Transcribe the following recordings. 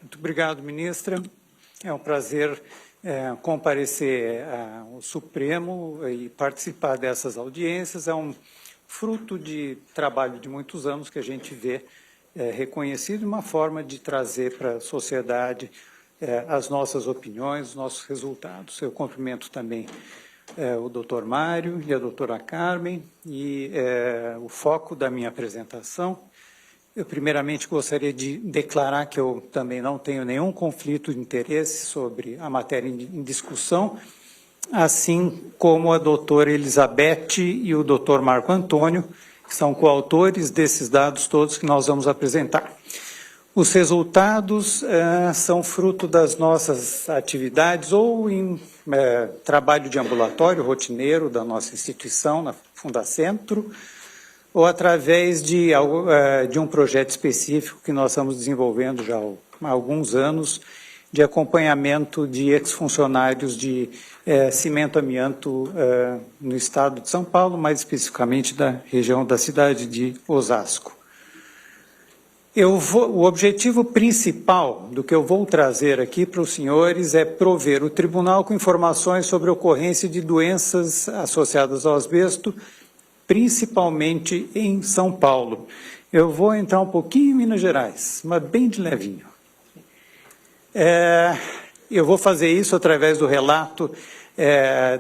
Muito obrigado, ministra. É um prazer comparecer ao Supremo e participar dessas audiências. É um fruto de trabalho de muitos anos que a gente vê reconhecido, uma forma de trazer para a sociedade as nossas opiniões, os nossos resultados. Eu cumprimento também o doutor Mário e a doutora Carmen, e o foco da minha apresentação. Eu, primeiramente, gostaria de declarar que eu também não tenho nenhum conflito de interesse sobre a matéria em discussão, assim como a doutora Elizabeth e o doutor Marco Antônio, que são coautores desses dados todos que nós vamos apresentar. Os resultados são fruto das nossas atividades ou em trabalho de ambulatório rotineiro da nossa instituição, na Fundacentro, ou através de um projeto específico que nós estamos desenvolvendo já há alguns anos, de acompanhamento de ex-funcionários de cimento amianto no estado de São Paulo, mais especificamente da região da cidade de Osasco. O objetivo principal do que eu vou trazer aqui para os senhores é prover o tribunal com informações sobre a ocorrência de doenças associadas ao asbesto, principalmente em São Paulo. Eu vou entrar um pouquinho em Minas Gerais, mas bem de levinho. Eu vou fazer isso através do relato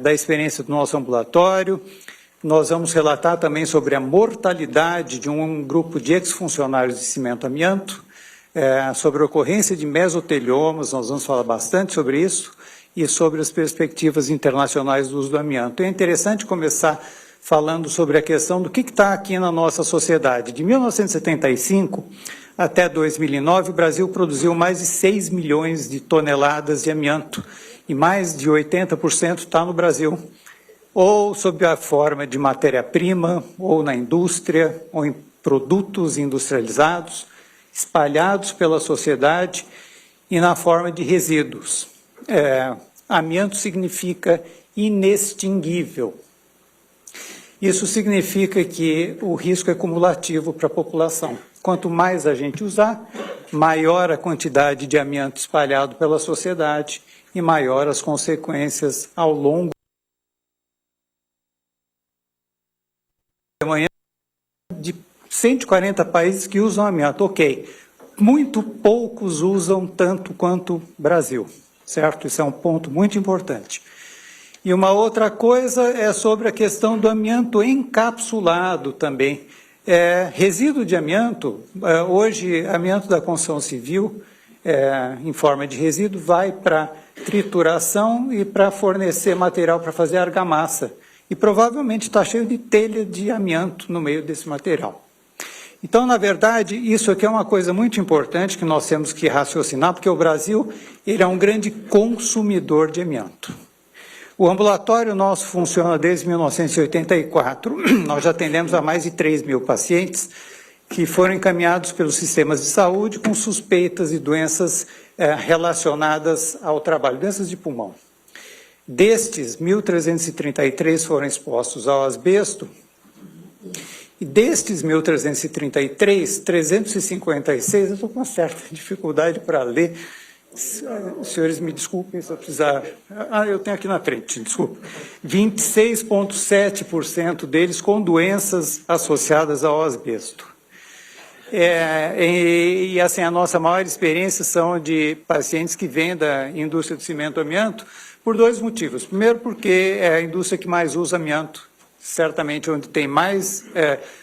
da experiência do nosso ambulatório. Nós vamos relatar também sobre a mortalidade de um grupo de ex-funcionários de cimento amianto, sobre a ocorrência de mesoteliomas, nós vamos falar bastante sobre isso, e sobre as perspectivas internacionais do uso do amianto. É interessante começar falando sobre a questão do que está aqui na nossa sociedade. De 1975 até 2009, o Brasil produziu mais de 6 milhões de toneladas de amianto, e mais de 80% está no Brasil, ou sob a forma de matéria-prima, ou na indústria, ou em produtos industrializados, espalhados pela sociedade e na forma de resíduos. Amianto significa inextinguível. Isso significa que o risco é cumulativo para a população. Quanto mais a gente usar, maior a quantidade de amianto espalhado pela sociedade e maior as consequências ao longo amanhã de 140 países que usam amianto. Ok, muito poucos usam tanto quanto o Brasil, certo? Isso é um ponto muito importante. E uma outra coisa é sobre a questão do amianto encapsulado também. Resíduo de amianto, hoje, amianto da construção civil, em forma de resíduo, vai para trituração e para fornecer material para fazer argamassa. E provavelmente está cheio de telha de amianto no meio desse material. Então, na verdade, isso aqui é uma coisa muito importante que nós temos que raciocinar, porque o Brasil ele é um grande consumidor de amianto. O ambulatório nosso funciona desde 1984. Nós já atendemos a mais de 3 mil pacientes que foram encaminhados pelos sistemas de saúde com suspeitas de doenças relacionadas ao trabalho, doenças de pulmão. Destes, 1.333 foram expostos ao asbesto, e destes 1.333, 356, eu estou com uma certa dificuldade para ler. Senhores, me desculpem se eu precisar... eu tenho aqui na frente, desculpa. 26,7% deles com doenças associadas ao asbesto. Assim, a nossa maior experiência são de pacientes que vêm da indústria do cimento amianto por dois motivos. Primeiro, porque é a indústria que mais usa amianto, certamente onde tem mais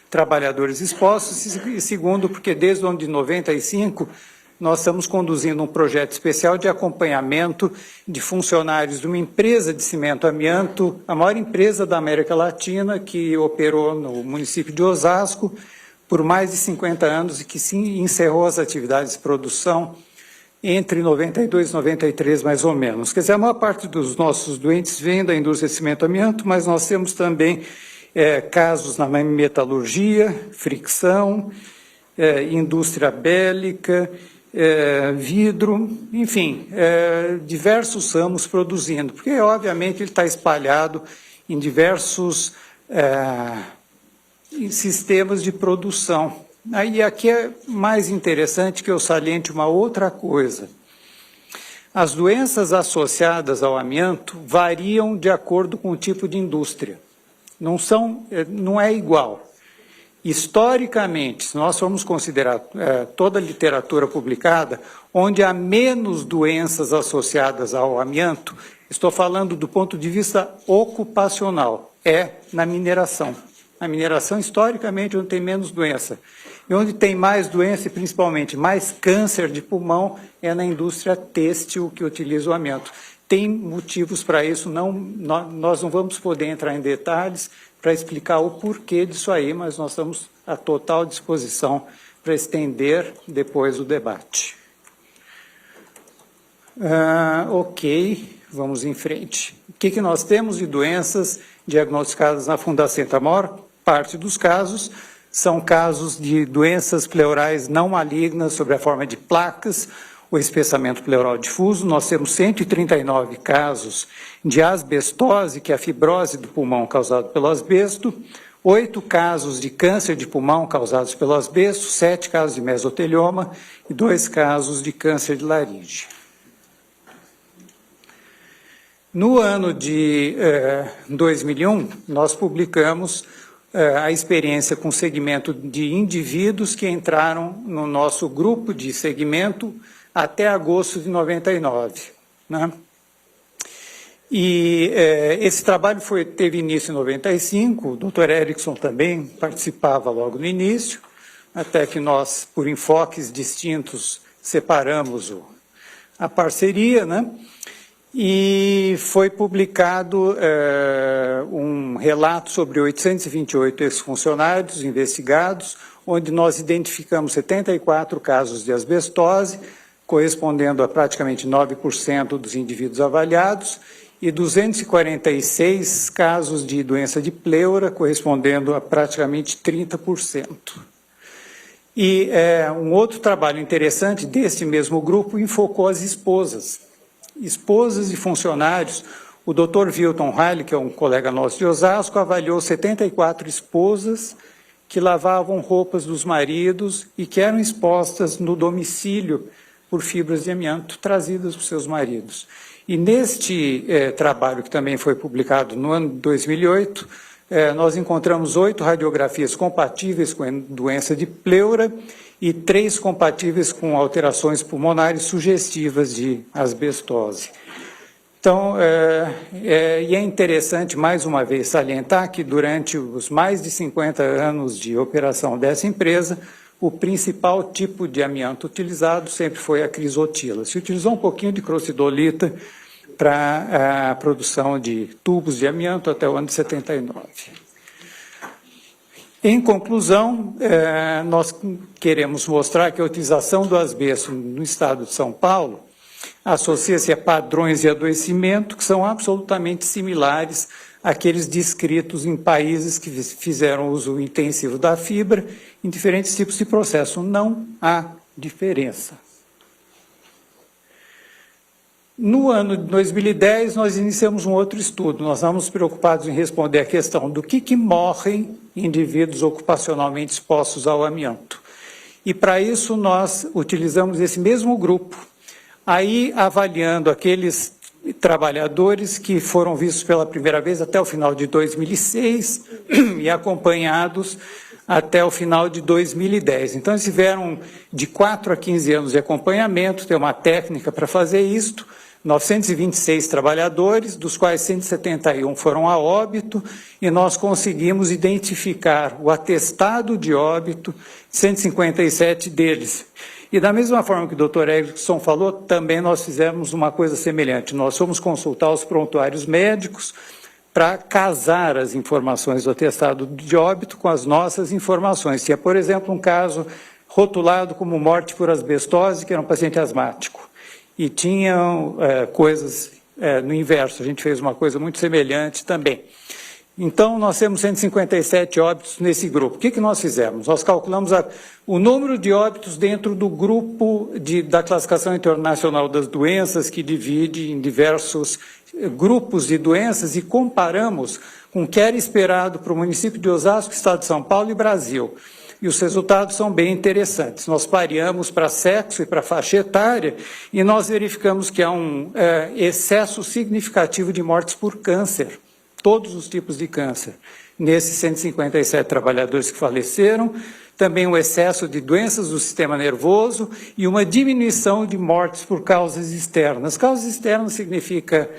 trabalhadores expostos, e segundo, porque desde o ano de 95... nós estamos conduzindo um projeto especial de acompanhamento de funcionários de uma empresa de cimento amianto, a maior empresa da América Latina, que operou no município de Osasco por mais de 50 anos e que sim, encerrou as atividades de produção entre 92 e 93, mais ou menos. Quer dizer, a maior parte dos nossos doentes vem da indústria de cimento amianto, mas nós temos também casos na metalurgia, fricção, indústria bélica, vidro, enfim, diversos ramos produzindo, porque obviamente ele está espalhado em diversos sistemas de produção Aí aqui é mais interessante que eu saliente uma outra coisa. As doenças associadas ao amianto variam de acordo com o tipo de indústria. Não é igual. Historicamente, se nós formos considerar toda a literatura publicada, onde há menos doenças associadas ao amianto, estou falando do ponto de vista ocupacional, é na mineração. A mineração, historicamente, onde tem menos doença. E onde tem mais doença e, principalmente, mais câncer de pulmão, é na indústria têxtil que utiliza o amianto. Tem motivos para isso, nós não vamos poder entrar em detalhes para explicar o porquê disso aí, mas nós estamos à total disposição para estender depois o debate. Ok, vamos em frente. O que nós temos de doenças diagnosticadas na Fundacentro? A maior parte dos casos são casos de doenças pleurais não malignas, sob a forma de placas, o espessamento pleural difuso. Nós temos 139 casos de asbestose, que é a fibrose do pulmão causado pelo asbesto, 8 casos de câncer de pulmão causados pelo asbesto, 7 casos de mesotelioma e 2 casos de câncer de laringe. No ano de 2001, nós publicamos a experiência com segmento de indivíduos que entraram no nosso grupo de segmento até agosto de 99. Né? E esse trabalho teve início em 95, o Dr. Erickson também participava logo no início, até que nós, por enfoques distintos, separamos a parceria, né? E foi publicado um relato sobre 828 ex-funcionários investigados, onde nós identificamos 74 casos de asbestose, correspondendo a praticamente 9% dos indivíduos avaliados, e 246 casos de doença de pleura, correspondendo a praticamente 30%. E um outro trabalho interessante desse mesmo grupo enfocou as esposas e funcionários. O Dr. Wilton Riley, que é um colega nosso de Osasco, avaliou 74 esposas que lavavam roupas dos maridos e que eram expostas no domicílio por fibras de amianto trazidas por seus maridos. E neste trabalho, que também foi publicado no ano de 2008, nós encontramos 8 radiografias compatíveis com a doença de pleura e 3 compatíveis com alterações pulmonares sugestivas de asbestose. Então, e é interessante, mais uma vez, salientar que durante os mais de 50 anos de operação dessa empresa, o principal tipo de amianto utilizado sempre foi a crisotila. Se utilizou um pouquinho de crocidolita para a produção de tubos de amianto até o ano de 79. Em conclusão, nós queremos mostrar que a utilização do asbesto no estado de São Paulo associa-se a padrões de adoecimento que são absolutamente similares àqueles descritos em países que fizeram uso intensivo da fibra em diferentes tipos de processo. Não há diferença. No ano de 2010, nós iniciamos um outro estudo. Nós estamos preocupados em responder a questão do que morrem indivíduos ocupacionalmente expostos ao amianto. E, para isso, nós utilizamos esse mesmo grupo, aí avaliando aqueles trabalhadores que foram vistos pela primeira vez até o final de 2006 e acompanhados até o final de 2010. Então, eles tiveram de 4 a 15 anos de acompanhamento, tem uma técnica para fazer isto, 926 trabalhadores, dos quais 171 foram a óbito, e nós conseguimos identificar o atestado de óbito de 157 deles. E da mesma forma que o Dr. Erickson falou, também nós fizemos uma coisa semelhante. Nós fomos consultar os prontuários médicos para casar as informações do atestado de óbito com as nossas informações. Tinha, por exemplo, um caso rotulado como morte por asbestose, que era um paciente asmático. E tinham coisas no inverso, a gente fez uma coisa muito semelhante também. Então, nós temos 157 óbitos nesse grupo. O que nós fizemos? Nós calculamos o número de óbitos dentro do grupo da Classificação Internacional das Doenças, que divide em diversos grupos de doenças, e comparamos com o que era esperado para o município de Osasco, Estado de São Paulo e Brasil. e os resultados são bem interessantes. Nós pareamos para sexo e para faixa etária e nós verificamos que há um excesso significativo de mortes por câncer, todos os tipos de câncer. Nesses 157 trabalhadores que faleceram, também um excesso de doenças do sistema nervoso e uma diminuição de mortes por causas externas. Causas externas significa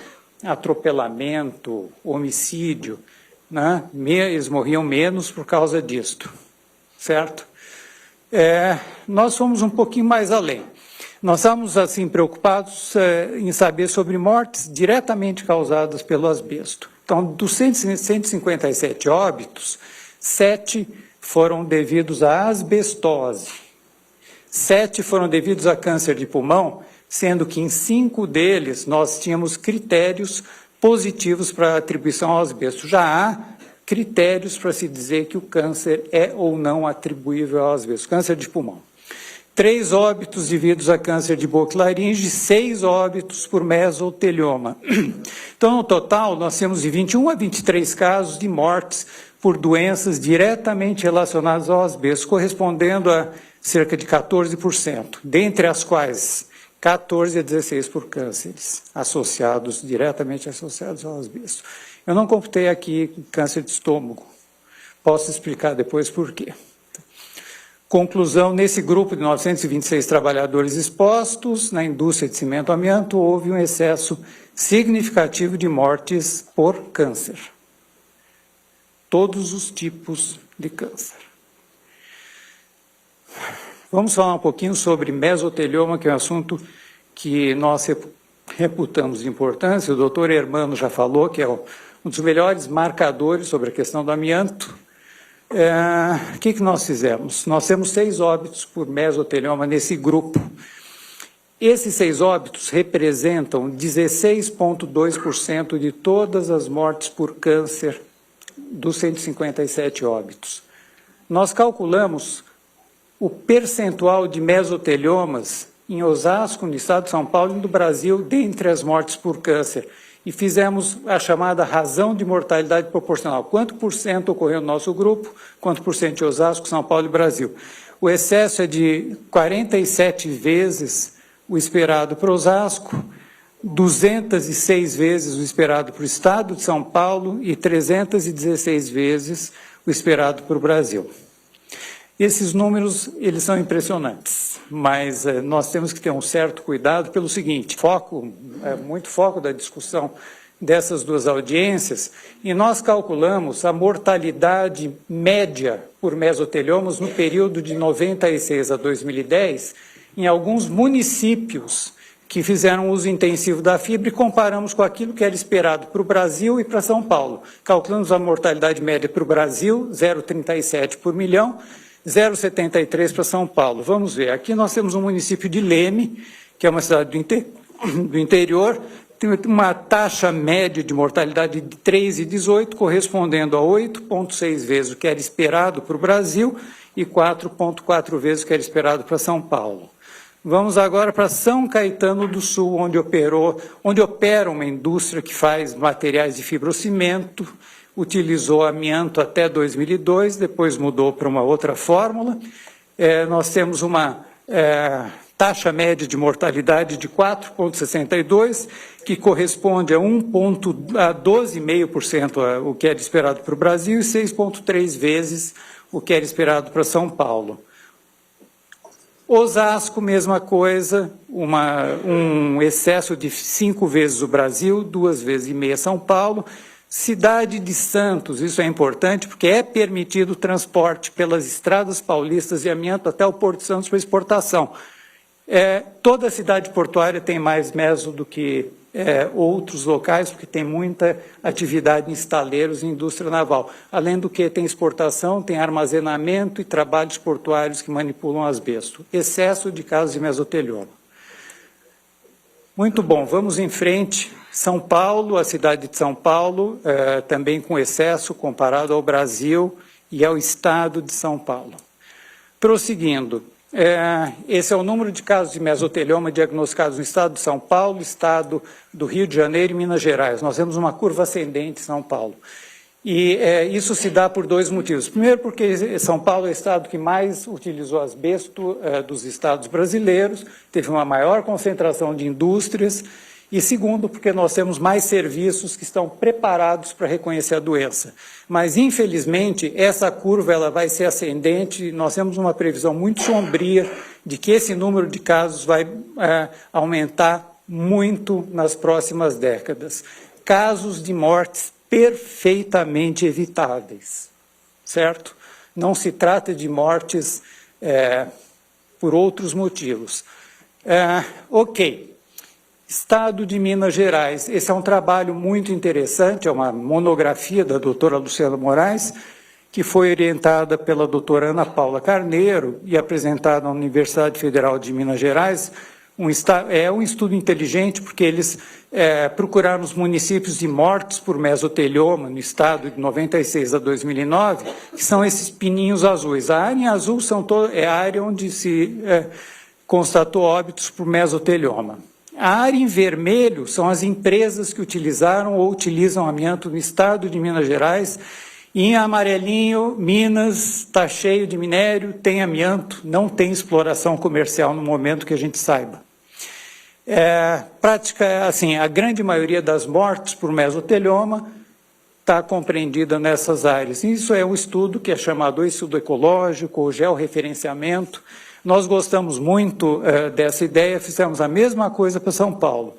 atropelamento, homicídio, né? Eles morriam menos por causa disto, certo? Nós fomos um pouquinho mais além. Nós estamos, assim, preocupados em saber sobre mortes diretamente causadas pelo asbesto. Então, dos 157 óbitos, 7 foram devidos à asbestose, 7 foram devidos a câncer de pulmão, sendo que em 5 deles nós tínhamos critérios positivos para atribuição ao asbesto. Já há critérios para se dizer que o câncer é ou não atribuível ao asbesto, câncer de pulmão. 3 óbitos devidos a câncer de boca e laringe, 6 óbitos por mesotelioma. Então, no total, nós temos de 21 a 23 casos de mortes por doenças diretamente relacionadas ao asbesto, correspondendo a cerca de 14%, dentre as quais 14 a 16 por cânceres diretamente associados ao asbesto. Eu não computei aqui câncer de estômago, posso explicar depois por quê. Conclusão, nesse grupo de 926 trabalhadores expostos na indústria de cimento amianto, houve um excesso significativo de mortes por câncer. Todos os tipos de câncer. Vamos falar um pouquinho sobre mesotelioma, que é um assunto que nós reputamos de importância. O doutor Hermano já falou que é um dos melhores marcadores sobre a questão do amianto. O que nós fizemos? Nós temos 6 óbitos por mesotelioma nesse grupo. Esses 6 óbitos representam 16,2% de todas as mortes por câncer dos 157 óbitos. Nós calculamos o percentual de mesoteliomas em Osasco, no estado de São Paulo e no Brasil, dentre as mortes por câncer. E fizemos a chamada razão de mortalidade proporcional. Quanto por cento ocorreu no nosso grupo, quanto por cento de Osasco, São Paulo e Brasil. O excesso é de 47 vezes o esperado para Osasco, 206 vezes o esperado para o estado de São Paulo e 316 vezes o esperado para o Brasil. Esses números, eles são impressionantes, mas nós temos que ter um certo cuidado pelo seguinte, muito foco da discussão dessas duas audiências, e nós calculamos a mortalidade média por mesoteliomas no período de 96 a 2010, em alguns municípios que fizeram uso intensivo da fibra e comparamos com aquilo que era esperado para o Brasil e para São Paulo. Calculamos a mortalidade média para o Brasil, 0,37 por milhão, 0,73 para São Paulo. Vamos ver, aqui nós temos um município de Leme, que é uma cidade do interior, tem uma taxa média de mortalidade de 3,18, correspondendo a 8,6 vezes o que era esperado para o Brasil e 4,4 vezes o que era esperado para São Paulo. Vamos agora para São Caetano do Sul, onde opera uma indústria que faz materiais de fibrocimento, utilizou amianto até 2002, depois mudou para uma outra fórmula. Nós temos uma taxa média de mortalidade de 4,62, que corresponde a 12,5% o que era esperado para o Brasil e 6,3 vezes o que era esperado para São Paulo. Osasco, mesma coisa, um excesso de 5 vezes o Brasil, 2,5 vezes São Paulo. Cidade de Santos, isso é importante porque é permitido o transporte pelas estradas paulistas de amianto até o Porto de Santos para exportação. Toda cidade portuária tem mais meso do que outros locais, porque tem muita atividade em estaleiros e indústria naval. Além do que tem exportação, tem armazenamento e trabalhos portuários que manipulam asbesto. Excesso de casos de mesotelioma. Muito bom, vamos em frente. São Paulo, a cidade de São Paulo, também com excesso comparado ao Brasil e ao estado de São Paulo. Prosseguindo, esse é o número de casos de mesotelioma diagnosticados no estado de São Paulo, estado do Rio de Janeiro e Minas Gerais. Nós temos uma curva ascendente em São Paulo. E isso se dá por dois motivos. Primeiro, porque São Paulo é o estado que mais utilizou asbesto dos estados brasileiros, teve uma maior concentração de indústrias. E segundo, porque nós temos mais serviços que estão preparados para reconhecer a doença. Mas, infelizmente, essa curva ela vai ser ascendente. Nós temos uma previsão muito sombria de que esse número de casos vai aumentar muito nas próximas décadas. Casos de mortes perfeitamente evitáveis, certo? Não se trata de mortes por outros motivos. Ok. Estado de Minas Gerais. Esse é um trabalho muito interessante, é uma monografia da doutora Luciana Moraes, que foi orientada pela doutora Ana Paula Carneiro e apresentada na Universidade Federal de Minas Gerais. É um estudo inteligente, porque eles procuraram os municípios de mortes por mesotelioma no estado de 96 a 2009, que são esses pininhos azuis. A área em azul é a área onde se constatou óbitos por mesotelioma. A área em vermelho são as empresas que utilizaram ou utilizam amianto no estado de Minas Gerais. E em amarelinho, Minas está cheio de minério, tem amianto, não tem exploração comercial no momento que a gente saiba. A grande maioria das mortes por mesotelioma está compreendida nessas áreas. Isso é um estudo que é chamado estudo ecológico ou georreferenciamento. Nós gostamos muito dessa ideia, fizemos a mesma coisa para São Paulo.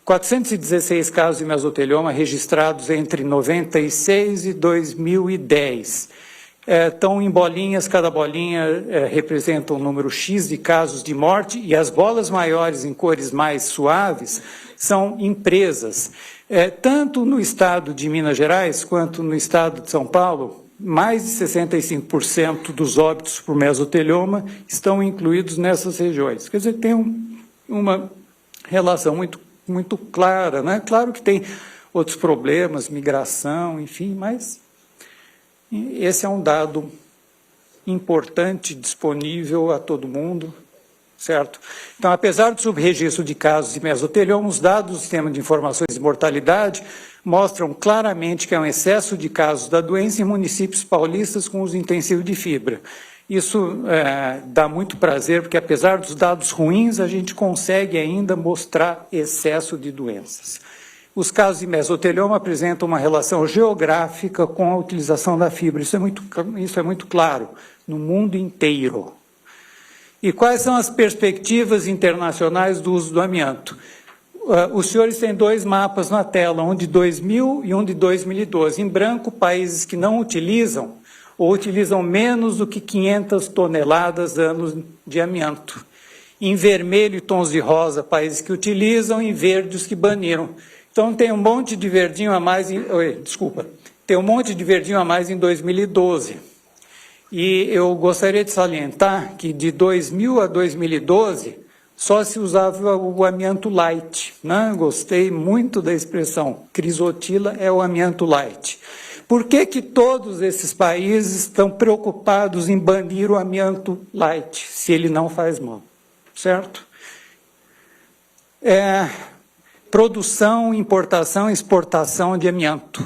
416 casos de mesotelioma registrados entre 96 e 2010. Estão em bolinhas, cada bolinha representa um número X de casos de morte, e as bolas maiores em cores mais suaves são empresas. Tanto no estado de Minas Gerais quanto no estado de São Paulo, mais de 65% dos óbitos por mesotelioma estão incluídos nessas regiões. Quer dizer, tem uma relação muito clara, né? Claro que tem outros problemas, migração, enfim, mas esse é um dado importante, disponível a todo mundo, certo? Então, apesar do subregistro de casos de mesotelioma, os dados do Sistema de Informações de Mortalidade mostram claramente que há um excesso de casos da doença em municípios paulistas com uso intensivo de fibra. Isso dá muito prazer, porque apesar dos dados ruins, a gente consegue ainda mostrar excesso de doenças. Os casos de mesotelioma apresentam uma relação geográfica com a utilização da fibra. Isso é muito claro no mundo inteiro. E quais são as perspectivas internacionais do uso do amianto? Os senhores têm dois mapas na tela, um de 2000 e um de 2012. Em branco, países que não utilizam ou utilizam menos do que 500 toneladas ano de amianto. Em vermelho e tons de rosa, países que utilizam, em verde, os que baniram. Então, tem um monte de verdinho a mais, tem um monte de verdinho a mais em 2012. E eu gostaria de salientar que de 2000 a 2012, só se usava o amianto light, né? Gostei muito da expressão, crisotila é o amianto light. Por que todos esses países estão preocupados em banir o amianto light, se ele não faz mal, certo? Produção, importação e exportação de amianto.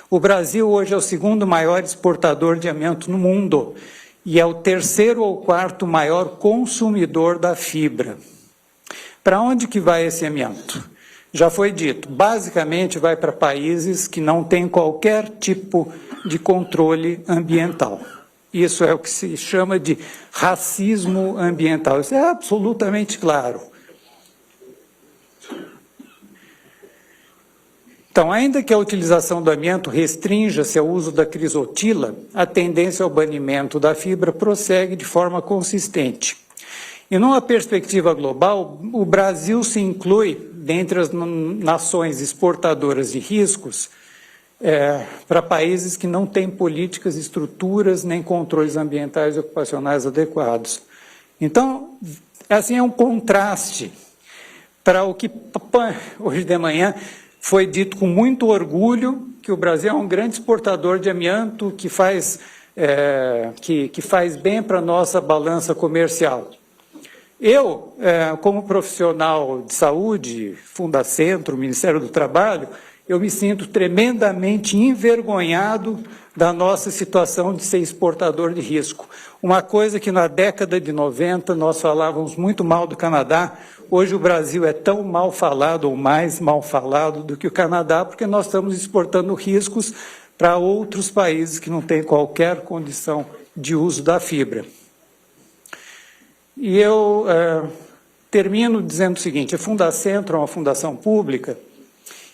O Brasil hoje é o segundo maior exportador de amianto no mundo e é o terceiro ou quarto maior consumidor da fibra. Para onde que vai esse amianto? Já foi dito, basicamente vai para países que não têm qualquer tipo de controle ambiental. Isso é o que se chama de racismo ambiental. Isso é absolutamente claro. Então, ainda que a utilização do amianto restrinja-se ao uso da crisotila, a tendência ao banimento da fibra prossegue de forma consistente. E numa perspectiva global, o Brasil se inclui dentre as nações exportadoras de riscos para países que não têm políticas, estruturas nem controles ambientais e ocupacionais adequados. Então, assim, é um contraste para o que hoje de manhã foi dito com muito orgulho, que o Brasil é um grande exportador de amianto, que faz bem para a nossa balança comercial. Eu, como profissional de saúde, Fundacentro, Ministério do Trabalho, eu me sinto tremendamente envergonhado da nossa situação de ser exportador de risco. Uma coisa que na década de 90 nós falávamos muito mal do Canadá, hoje o Brasil é tão mal falado ou mais mal falado do que o Canadá, porque nós estamos exportando riscos para outros países que não têm qualquer condição de uso da fibra. E eu termino dizendo o seguinte, a Fundacentro é uma fundação pública,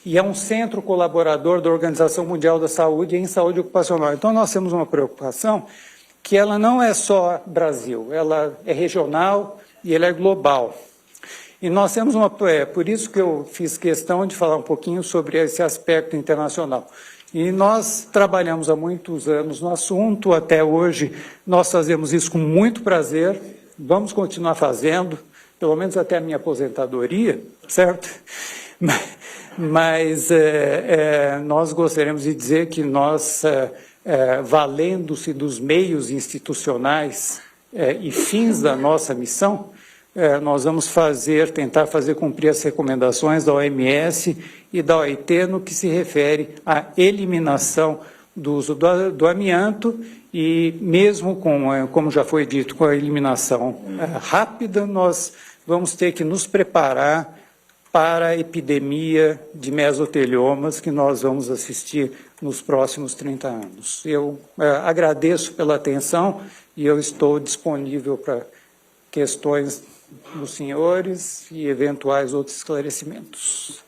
e é um centro colaborador da Organização Mundial da Saúde em saúde ocupacional. Então, nós temos uma preocupação que ela não é só Brasil, ela é regional e ela é global. E nós temos por isso que eu fiz questão de falar um pouquinho sobre esse aspecto internacional. E nós trabalhamos há muitos anos no assunto, até hoje nós fazemos isso com muito prazer, vamos continuar fazendo, pelo menos até a minha aposentadoria, certo? Mas nós gostaríamos de dizer que nós, valendo-se dos meios institucionais e fins da nossa missão, nós vamos tentar fazer cumprir as recomendações da OMS e da OIT no que se refere à eliminação do uso do amianto e mesmo como já foi dito, com a eliminação rápida, nós vamos ter que nos preparar para a epidemia de mesoteliomas que nós vamos assistir nos próximos 30 anos. Eu agradeço pela atenção e eu estou disponível para questões dos senhores e eventuais outros esclarecimentos.